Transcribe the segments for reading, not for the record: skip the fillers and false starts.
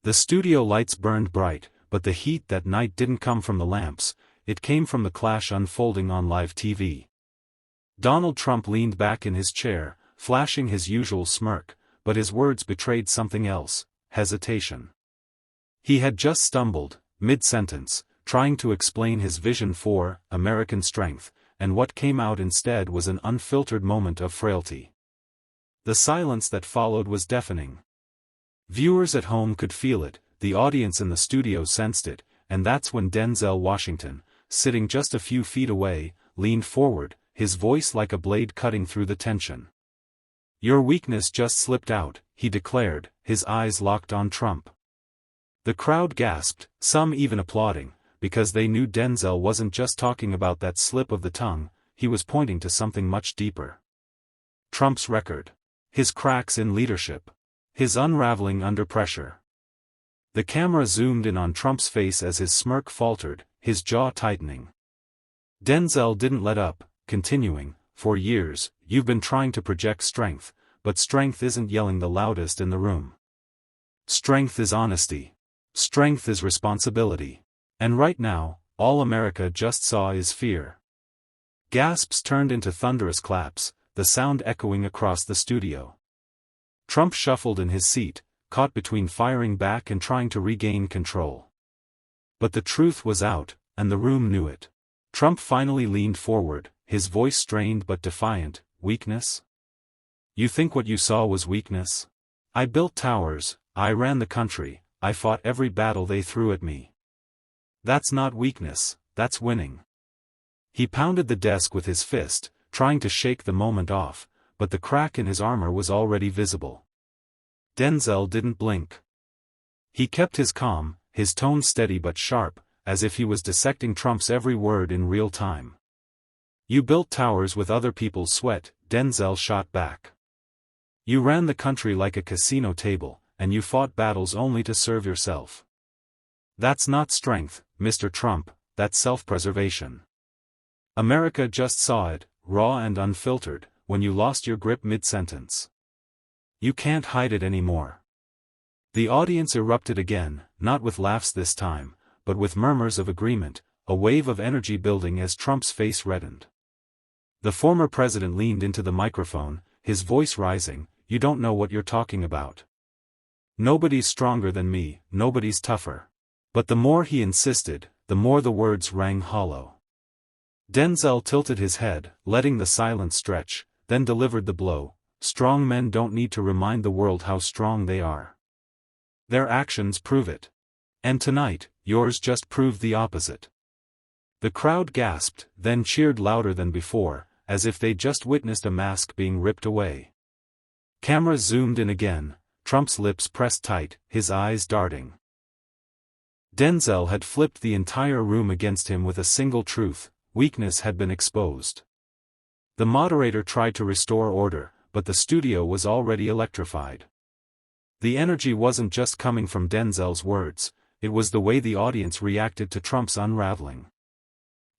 The studio lights burned bright, but the heat that night didn't come from the lamps, it came from the clash unfolding on live TV. Donald Trump leaned back in his chair, flashing his usual smirk, but his words betrayed something else: hesitation. He had just stumbled, mid-sentence, trying to explain his vision for American strength, and what came out instead was an unfiltered moment of frailty. The silence that followed was deafening. Viewers at home could feel it, the audience in the studio sensed it, and that's when Denzel Washington, sitting just a few feet away, leaned forward, his voice like a blade cutting through the tension. "Your weakness just slipped out," he declared, his eyes locked on Trump. The crowd gasped, some even applauding, because they knew Denzel wasn't just talking about that slip of the tongue, he was pointing to something much deeper. Trump's record. His cracks in leadership. His unraveling under pressure. The camera zoomed in on Trump's face as his smirk faltered, his jaw tightening. Denzel didn't let up, continuing, "For years, you've been trying to project strength, but strength isn't yelling the loudest in the room. Strength is honesty. Strength is responsibility. And right now, all America just saw is fear." Gasps turned into thunderous claps, the sound echoing across the studio. Trump shuffled in his seat, caught between firing back and trying to regain control. But the truth was out, and the room knew it. Trump finally leaned forward, his voice strained but defiant. "Weakness? You think what you saw was weakness? I built towers, I ran the country, I fought every battle they threw at me. That's not weakness, that's winning." He pounded the desk with his fist, trying to shake the moment off, but the crack in his armor was already visible. Denzel didn't blink. He kept his calm, his tone steady but sharp, as if he was dissecting Trump's every word in real time. "You built towers with other people's sweat," Denzel shot back. "You ran the country like a casino table, and you fought battles only to serve yourself. That's not strength, Mr. Trump, that's self-preservation. America just saw it, raw and unfiltered, when you lost your grip mid-sentence. You can't hide it anymore." The audience erupted again, not with laughs this time, but with murmurs of agreement, a wave of energy building as Trump's face reddened. The former president leaned into the microphone, his voice rising, "You don't know what you're talking about. Nobody's stronger than me, nobody's tougher." But the more he insisted, the more the words rang hollow. Denzel tilted his head, letting the silence stretch, then delivered the blow. "Strong men don't need to remind the world how strong they are. Their actions prove it. And tonight, yours just proved the opposite." The crowd gasped, then cheered louder than before, as if they'd just witnessed a mask being ripped away. Cameras zoomed in again, Trump's lips pressed tight, his eyes darting. Denzel had flipped the entire room against him with a single truth: weakness had been exposed. The moderator tried to restore order, but the studio was already electrified. The energy wasn't just coming from Denzel's words, it was the way the audience reacted to Trump's unraveling.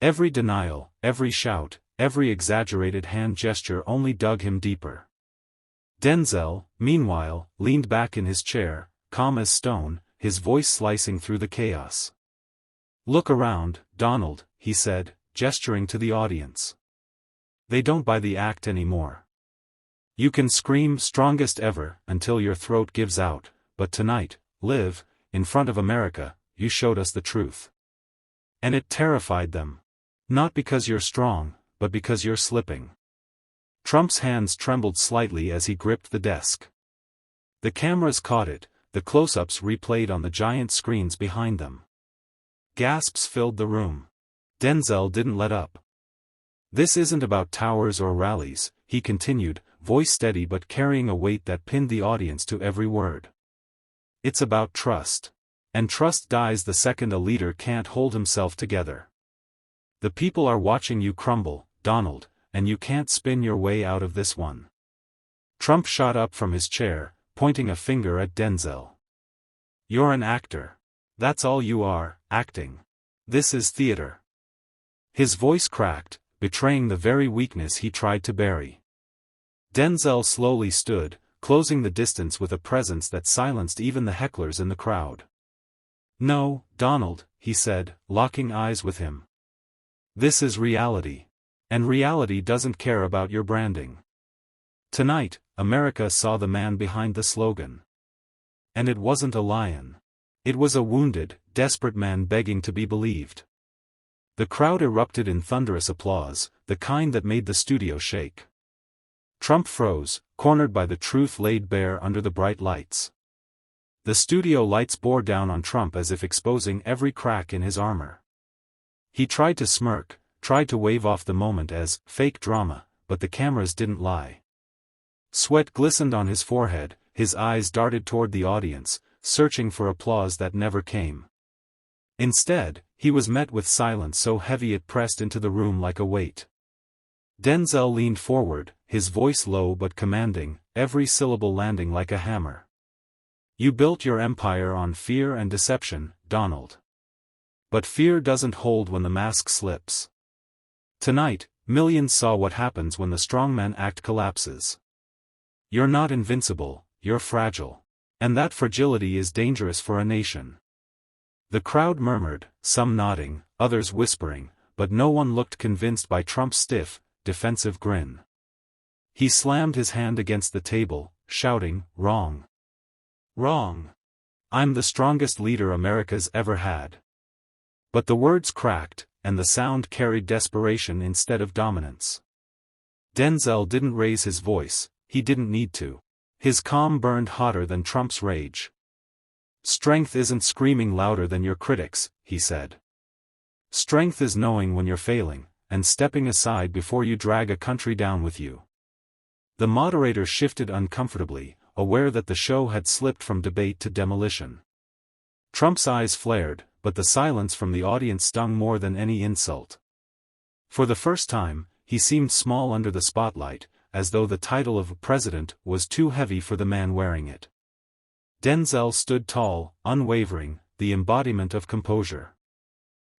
Every denial, every shout, every exaggerated hand gesture only dug him deeper. Denzel, meanwhile, leaned back in his chair, calm as stone, his voice slicing through the chaos. "Look around, Donald," he said, gesturing to the audience. "They don't buy the act anymore. You can scream 'strongest ever' until your throat gives out, but tonight, live, in front of America, you showed us the truth." And it terrified them. Not because you're strong, but because you're slipping. Trump's hands trembled slightly as he gripped the desk. The cameras caught it, the close-ups replayed on the giant screens behind them. Gasps filled the room. Denzel didn't let up. "This isn't about towers or rallies," he continued, voice steady but carrying a weight that pinned the audience to every word. "It's about trust. And trust dies the second a leader can't hold himself together. The people are watching you crumble, Donald, and you can't spin your way out of this one." Trump shot up from his chair, pointing a finger at Denzel. "You're an actor. That's all you are, acting. This is theater." His voice cracked, betraying the very weakness he tried to bury. Denzel slowly stood, closing the distance with a presence that silenced even the hecklers in the crowd. "No, Donald," he said, locking eyes with him. "This is reality. And reality doesn't care about your branding." Tonight, America saw the man behind the slogan. And it wasn't a lion. It was a wounded, desperate man begging to be believed. The crowd erupted in thunderous applause, the kind that made the studio shake. Trump froze, cornered by the truth laid bare under the bright lights. The studio lights bore down on Trump as if exposing every crack in his armor. He tried to smirk, tried to wave off the moment as fake drama, but the cameras didn't lie. Sweat glistened on his forehead, his eyes darted toward the audience, searching for applause that never came. Instead, he was met with silence so heavy it pressed into the room like a weight. Denzel leaned forward, his voice low but commanding, every syllable landing like a hammer. "You built your empire on fear and deception, Donald. But fear doesn't hold when the mask slips. Tonight, millions saw what happens when the strongman act collapses. You're not invincible, you're fragile. And that fragility is dangerous for a nation." The crowd murmured, some nodding, others whispering, but no one looked convinced by Trump's stiff, defensive grin. He slammed his hand against the table, shouting, "Wrong. Wrong. I'm the strongest leader America's ever had." But the words cracked, and the sound carried desperation instead of dominance. Denzel didn't raise his voice, he didn't need to. His calm burned hotter than Trump's rage. "Strength isn't screaming louder than your critics," he said. "Strength is knowing when you're failing, and stepping aside before you drag a country down with you." The moderator shifted uncomfortably, aware that the show had slipped from debate to demolition. Trump's eyes flared, but the silence from the audience stung more than any insult. For the first time, he seemed small under the spotlight, as though the title of president was too heavy for the man wearing it. Denzel stood tall, unwavering, the embodiment of composure.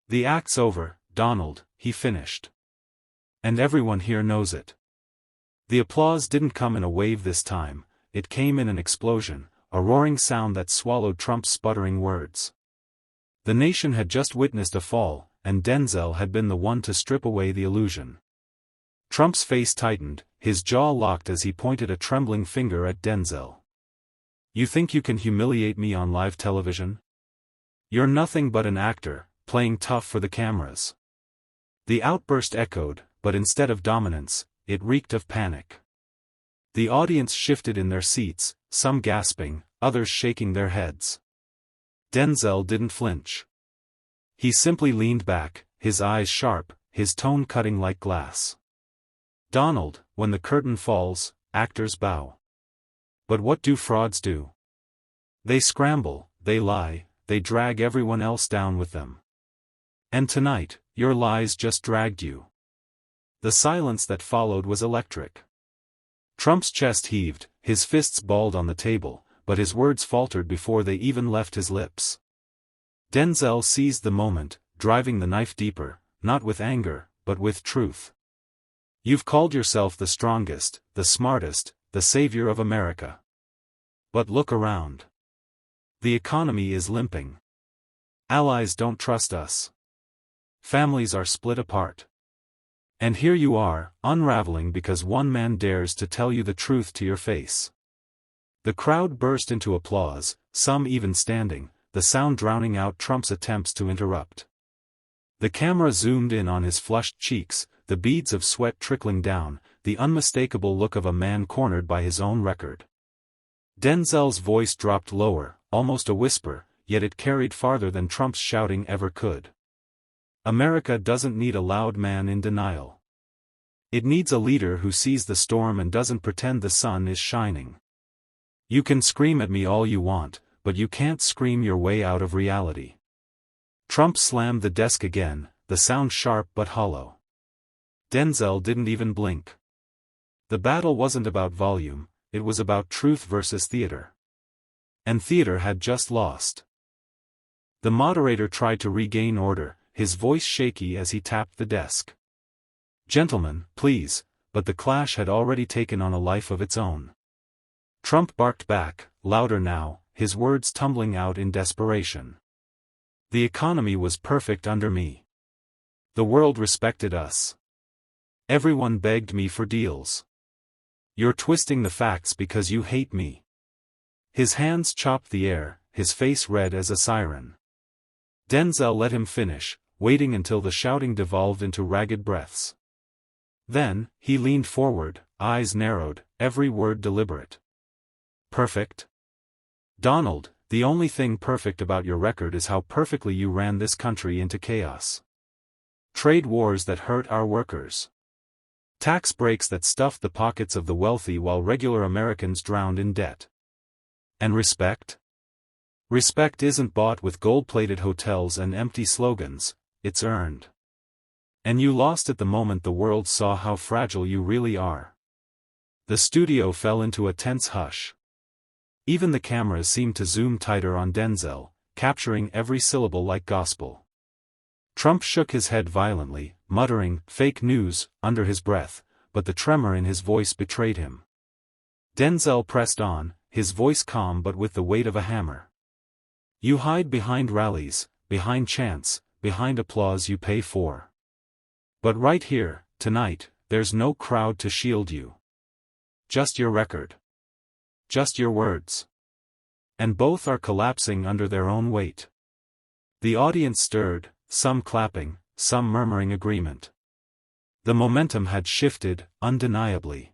"The act's over, Donald," he finished. "And everyone here knows it." The applause didn't come in a wave this time, it came in an explosion, a roaring sound that swallowed Trump's sputtering words. The nation had just witnessed a fall, and Denzel had been the one to strip away the illusion. Trump's face tightened, his jaw locked as he pointed a trembling finger at Denzel. "You think you can humiliate me on live television? You're nothing but an actor, playing tough for the cameras." The outburst echoed, but instead of dominance, it reeked of panic. The audience shifted in their seats, some gasping, others shaking their heads. Denzel didn't flinch. He simply leaned back, his eyes sharp, his tone cutting like glass. "Donald, when the curtain falls, actors bow. But what do frauds do? They scramble, they lie, they drag everyone else down with them. And tonight, your lies just dragged you." The silence that followed was electric. Trump's chest heaved, his fists balled on the table, but his words faltered before they even left his lips. Denzel seized the moment, driving the knife deeper, not with anger, but with truth. "You've called yourself the strongest, the smartest, the savior of America. But look around. The economy is limping. Allies don't trust us. Families are split apart. And here you are, unraveling because one man dares to tell you the truth to your face." The crowd burst into applause, some even standing, the sound drowning out Trump's attempts to interrupt. The camera zoomed in on his flushed cheeks, the beads of sweat trickling down, the unmistakable look of a man cornered by his own record. Denzel's voice dropped lower, almost a whisper, yet it carried farther than Trump's shouting ever could. "America doesn't need a loud man in denial. It needs a leader who sees the storm and doesn't pretend the sun is shining. You can scream at me all you want, but you can't scream your way out of reality." Trump slammed the desk again, the sound sharp but hollow. Denzel didn't even blink. The battle wasn't about volume, it was about truth versus theater. And theater had just lost. The moderator tried to regain order, his voice shaky as he tapped the desk. "Gentlemen, please," but the clash had already taken on a life of its own. Trump barked back, louder now, his words tumbling out in desperation. The economy was perfect under me. The world respected us. Everyone begged me for deals. You're twisting the facts because you hate me. His hands chopped the air, his face red as a siren. Denzel let him finish, waiting until the shouting devolved into ragged breaths. Then, he leaned forward, eyes narrowed, every word deliberate. Perfect? Donald, the only thing perfect about your record is how perfectly you ran this country into chaos. Trade wars that hurt our workers. Tax breaks that stuffed the pockets of the wealthy while regular Americans drowned in debt. And respect? Respect isn't bought with gold-plated hotels and empty slogans, it's earned. And you lost it the moment the world saw how fragile you really are. The studio fell into a tense hush. Even the cameras seemed to zoom tighter on Denzel, capturing every syllable like gospel. Trump shook his head violently, muttering, "Fake news," under his breath, but the tremor in his voice betrayed him. Denzel pressed on, his voice calm but with the weight of a hammer. You hide behind rallies, behind chants, behind applause you pay for. But right here, tonight, there's no crowd to shield you. Just your record. Just your words. And both are collapsing under their own weight. The audience stirred, some clapping, some murmuring agreement. The momentum had shifted, undeniably.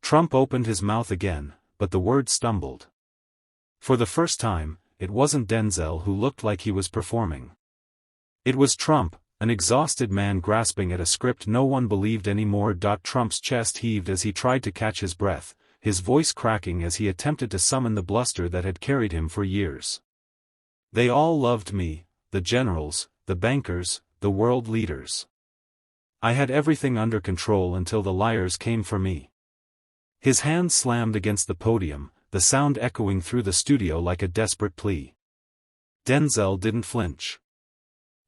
Trump opened his mouth again, but the words stumbled. For the first time, it wasn't Denzel who looked like he was performing. It was Trump, an exhausted man grasping at a script no one believed anymore. Trump's chest heaved as he tried to catch his breath, his voice cracking as he attempted to summon the bluster that had carried him for years. They all loved me, the generals, the bankers, the world leaders. I had everything under control until the liars came for me. His hand slammed against the podium, the sound echoing through the studio like a desperate plea. Denzel didn't flinch.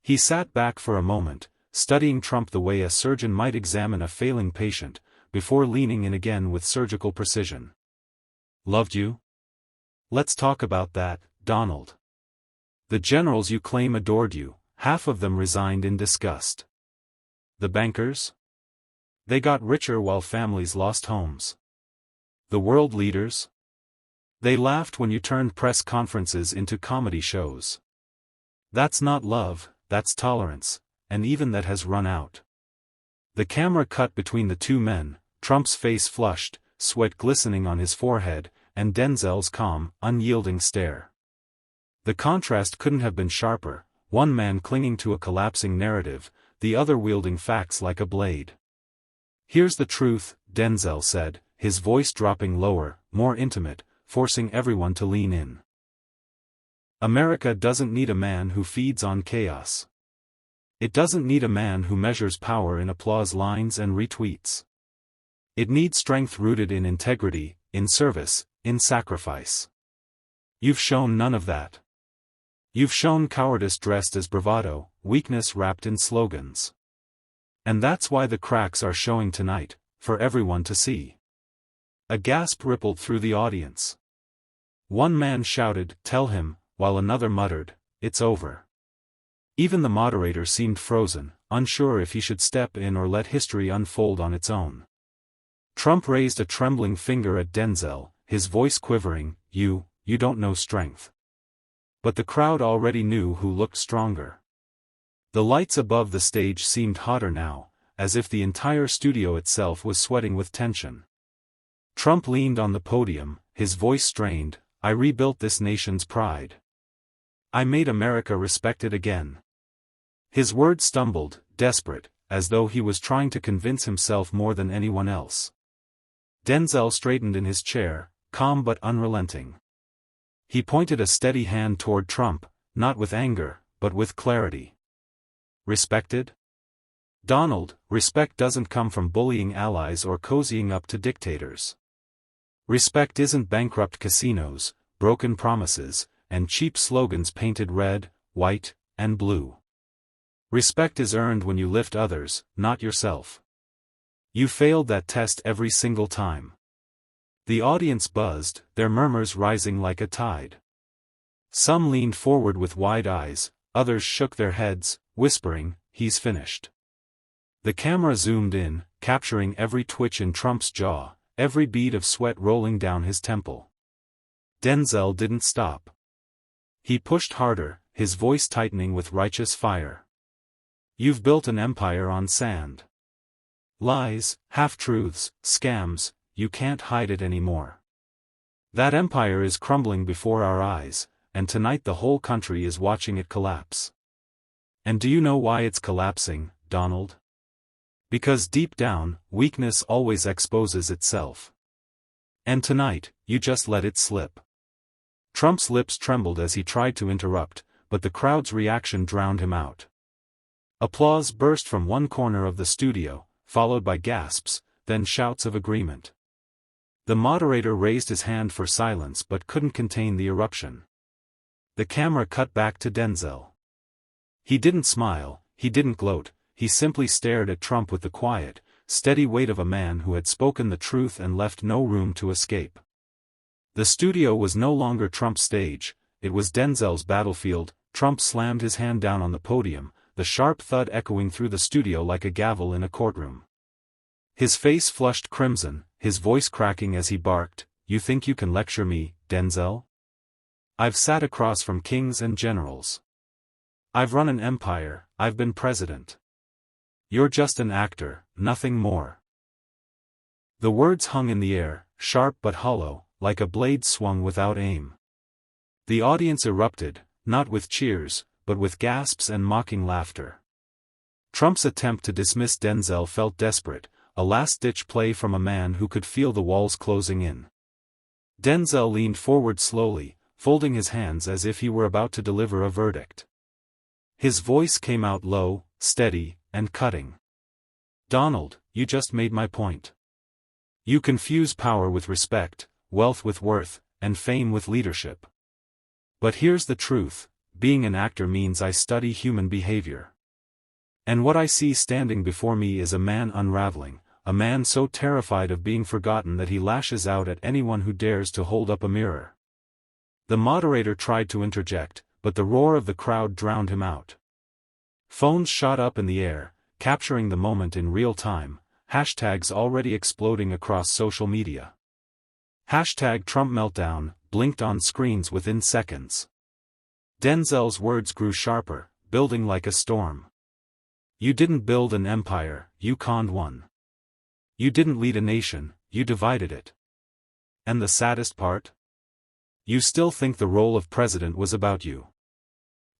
He sat back for a moment, studying Trump the way a surgeon might examine a failing patient, before leaning in again with surgical precision. Loved you? Let's talk about that, Donald. The generals you claim adored you, half of them resigned in disgust. The bankers? They got richer while families lost homes. The world leaders? They laughed when you turned press conferences into comedy shows. That's not love, that's tolerance, and even that has run out. The camera cut between the two men, Trump's face flushed, sweat glistening on his forehead, and Denzel's calm, unyielding stare. The contrast couldn't have been sharper, one man clinging to a collapsing narrative, the other wielding facts like a blade. Here's the truth, Denzel said, his voice dropping lower, more intimate, forcing everyone to lean in. America doesn't need a man who feeds on chaos. It doesn't need a man who measures power in applause lines and retweets. It needs strength rooted in integrity, in service, in sacrifice. You've shown none of that. You've shown cowardice dressed as bravado, weakness wrapped in slogans. And that's why the cracks are showing tonight, for everyone to see. A gasp rippled through the audience. One man shouted, "Tell him," while another muttered, "It's over." Even the moderator seemed frozen, unsure if he should step in or let history unfold on its own. Trump raised a trembling finger at Denzel, his voice quivering, You don't know strength." But the crowd already knew who looked stronger. The lights above the stage seemed hotter now, as if the entire studio itself was sweating with tension. Trump leaned on the podium, his voice strained, "I rebuilt this nation's pride. I made America respected again." His words stumbled, desperate, as though he was trying to convince himself more than anyone else. Denzel straightened in his chair, calm but unrelenting. He pointed a steady hand toward Trump, not with anger, but with clarity. Respected? Donald, respect doesn't come from bullying allies or cozying up to dictators. Respect isn't bankrupt casinos, broken promises, and cheap slogans painted red, white, and blue. Respect is earned when you lift others, not yourself. You failed that test every single time. The audience buzzed, their murmurs rising like a tide. Some leaned forward with wide eyes, others shook their heads, whispering, "He's finished." The camera zoomed in, capturing every twitch in Trump's jaw, every bead of sweat rolling down his temple. Denzel didn't stop. He pushed harder, his voice tightening with righteous fire. "You've built an empire on sand. Lies, half-truths, scams, you can't hide it anymore. That empire is crumbling before our eyes, and tonight the whole country is watching it collapse. And do you know why it's collapsing, Donald? Because deep down, weakness always exposes itself. And tonight, you just let it slip." Trump's lips trembled as he tried to interrupt, but the crowd's reaction drowned him out. Applause burst from one corner of the studio, followed by gasps, then shouts of agreement. The moderator raised his hand for silence but couldn't contain the eruption. The camera cut back to Denzel. He didn't smile, he didn't gloat, he simply stared at Trump with the quiet, steady weight of a man who had spoken the truth and left no room to escape. The studio was no longer Trump's stage, it was Denzel's battlefield. Trump slammed his hand down on the podium, the sharp thud echoing through the studio like a gavel in a courtroom. His face flushed crimson, his voice cracking as he barked, "You think you can lecture me, Denzel? I've sat across from kings and generals. I've run an empire, I've been president. You're just an actor, nothing more." The words hung in the air, sharp but hollow, like a blade swung without aim. The audience erupted, not with cheers, but with gasps and mocking laughter. Trump's attempt to dismiss Denzel felt desperate, a last-ditch play from a man who could feel the walls closing in. Denzel leaned forward slowly, folding his hands as if he were about to deliver a verdict. His voice came out low, steady, and cutting. "Donald, you just made my point. You confuse power with respect, wealth with worth, and fame with leadership. But here's the truth, being an actor means I study human behavior. And what I see standing before me is a man unraveling, a man so terrified of being forgotten that he lashes out at anyone who dares to hold up a mirror." The moderator tried to interject, but the roar of the crowd drowned him out. Phones shot up in the air, capturing the moment in real time, hashtags already exploding across social media. Hashtag Trump meltdown blinked on screens within seconds. Denzel's words grew sharper, building like a storm. "You didn't build an empire, you conned one. You didn't lead a nation, you divided it. And the saddest part? You still think the role of president was about you.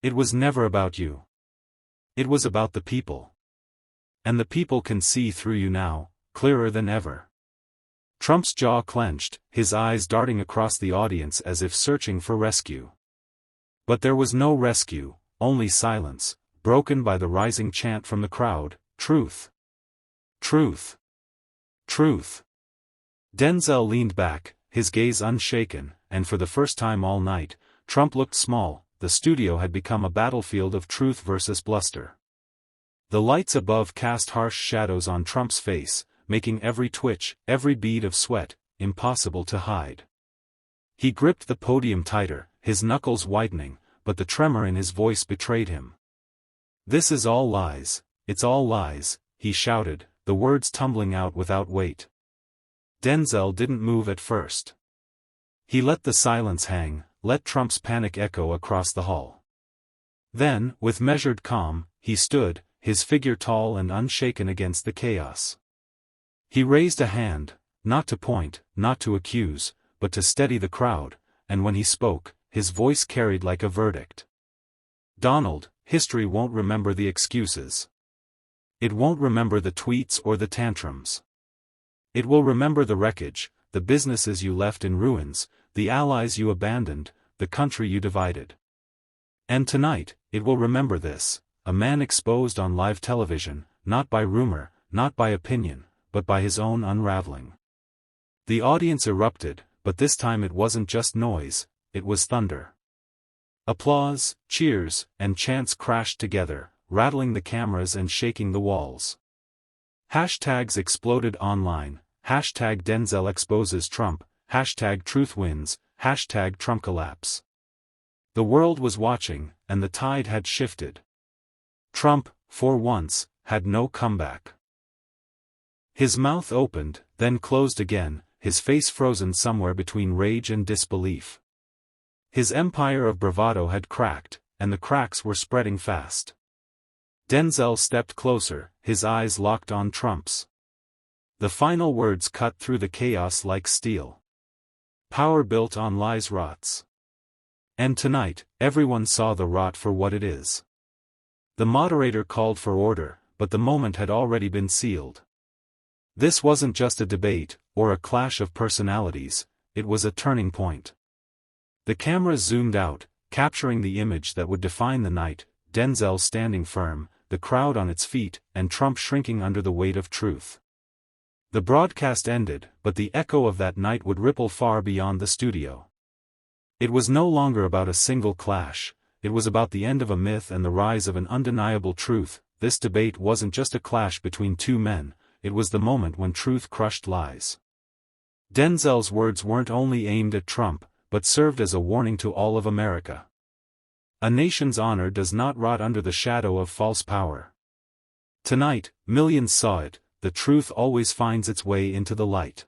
It was never about you. It was about the people. And the people can see through you now, clearer than ever." Trump's jaw clenched, his eyes darting across the audience as if searching for rescue. But there was no rescue, only silence, broken by the rising chant from the crowd, "Truth! Truth! Truth!" Denzel leaned back, his gaze unshaken, and for the first time all night, Trump looked small. The studio had become a battlefield of truth versus bluster. The lights above cast harsh shadows on Trump's face, making every twitch, every bead of sweat, impossible to hide. He gripped the podium tighter, his knuckles whitening, but the tremor in his voice betrayed him. "This is all lies, it's all lies," he shouted, the words tumbling out without weight. Denzel didn't move at first. He let the silence hang, let Trump's panic echo across the hall. Then, with measured calm, he stood, his figure tall and unshaken against the chaos. He raised a hand, not to point, not to accuse, but to steady the crowd, and when he spoke, his voice carried like a verdict. "Donald, history won't remember the excuses. It won't remember the tweets or the tantrums. It will remember the wreckage, the businesses you left in ruins, the allies you abandoned, the country you divided. And tonight, it will remember this, a man exposed on live television, not by rumor, not by opinion, but by his own unraveling." The audience erupted, but this time it wasn't just noise, it was thunder. Applause, cheers, and chants crashed together, rattling the cameras and shaking the walls. Hashtags exploded online, hashtag Denzel exposes Trump, hashtag truth wins, hashtag Trump collapse. The world was watching, and the tide had shifted. Trump, for once, had no comeback. His mouth opened, then closed again, his face frozen somewhere between rage and disbelief. His empire of bravado had cracked, and the cracks were spreading fast. Denzel stepped closer, his eyes locked on Trump's. The final words cut through the chaos like steel. Power built on lies rots. And tonight, everyone saw the rot for what it is. The moderator called for order, but the moment had already been sealed. This wasn't just a debate, or a clash of personalities, it was a turning point. The camera zoomed out, capturing the image that would define the night, Denzel standing firm, the crowd on its feet, and Trump shrinking under the weight of truth. The broadcast ended, but the echo of that night would ripple far beyond the studio. It was no longer about a single clash, it was about the end of a myth and the rise of an undeniable truth. This debate wasn't just a clash between two men, it was the moment when truth crushed lies. Denzel's words weren't only aimed at Trump, but served as a warning to all of America. A nation's honor does not rot under the shadow of false power. Tonight, millions saw it, the truth always finds its way into the light.